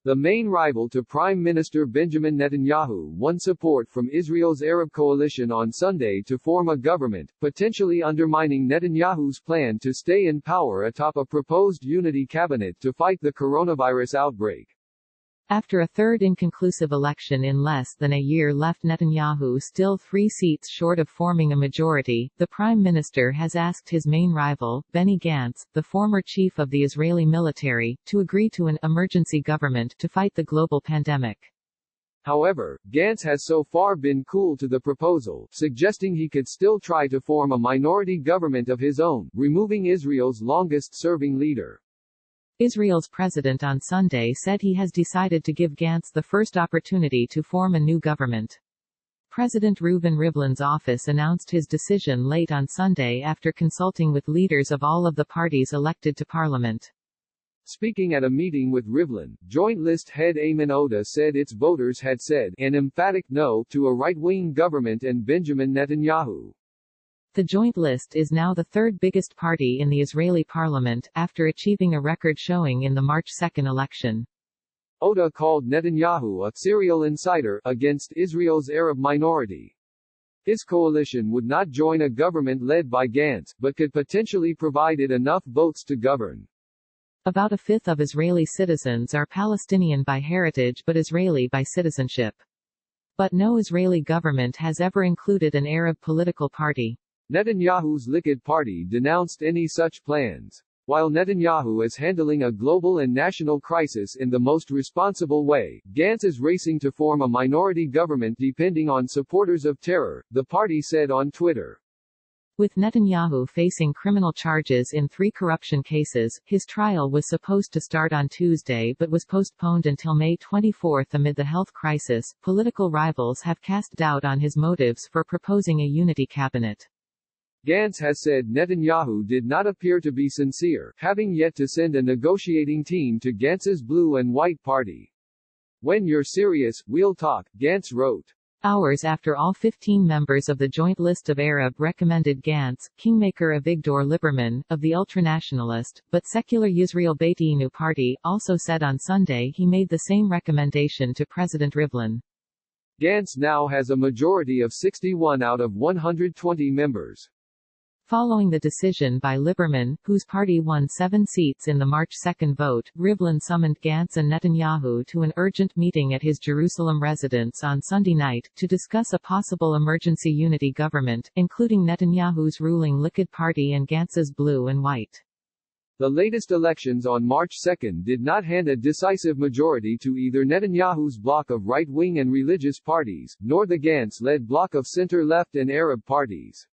The main rival to Prime Minister Benjamin Netanyahu won support from Israel's Arab coalition on Sunday to form a government, potentially undermining Netanyahu's plan to stay in power atop a proposed unity cabinet to fight the coronavirus outbreak. After a third inconclusive election in less than a year left Netanyahu still 3 seats short of forming a majority, the Prime Minister has asked his main rival, Benny Gantz, the former chief of the Israeli military, to agree to an emergency government to fight the global pandemic. However, Gantz has so far been cool to the proposal, suggesting he could still try to form a minority government of his own, removing Israel's longest-serving leader. Israel's president on Sunday said he has decided to give Gantz the first opportunity to form a new government. President Reuven Rivlin's office announced his decision late on Sunday after consulting with leaders of all of the parties elected to parliament. Speaking at a meeting with Rivlin, Joint List head Ayman Odeh said its voters had said an emphatic no to a right-wing government and Benjamin Netanyahu. The Joint List is now the third biggest party in the Israeli parliament, after achieving a record showing in the March 2 election. Odeh called Netanyahu a serial insider against Israel's Arab minority. His coalition would not join a government led by Gantz, but could potentially provide it enough votes to govern. About a fifth of Israeli citizens are Palestinian by heritage but Israeli by citizenship. But no Israeli government has ever included an Arab political party. Netanyahu's Likud party denounced any such plans. While Netanyahu is handling a global and national crisis in the most responsible way, Gantz is racing to form a minority government depending on supporters of terror, the party said on Twitter. With Netanyahu facing criminal charges in 3 corruption cases, his trial was supposed to start on Tuesday but was postponed until May 24 amid the health crisis. Political rivals have cast doubt on his motives for proposing a unity cabinet. Gantz has said Netanyahu did not appear to be sincere, having yet to send a negotiating team to Gantz's blue and white party. "When you're serious, we'll talk," Gantz wrote. Hours after all 15 members of the Joint List of Arab recommended Gantz, kingmaker Avigdor Lieberman, of the ultranationalist, but secular Yisrael Beiteinu party, also said on Sunday he made the same recommendation to President Rivlin. Gantz now has a majority of 61 out of 120 members. Following the decision by Lieberman, whose party won 7 seats in the March 2 vote, Rivlin summoned Gantz and Netanyahu to an urgent meeting at his Jerusalem residence on Sunday night, to discuss a possible emergency unity government, including Netanyahu's ruling Likud party and Gantz's blue and white. The latest elections on March 2 did not hand a decisive majority to either Netanyahu's bloc of right-wing and religious parties, nor the Gantz-led bloc of center-left and Arab parties.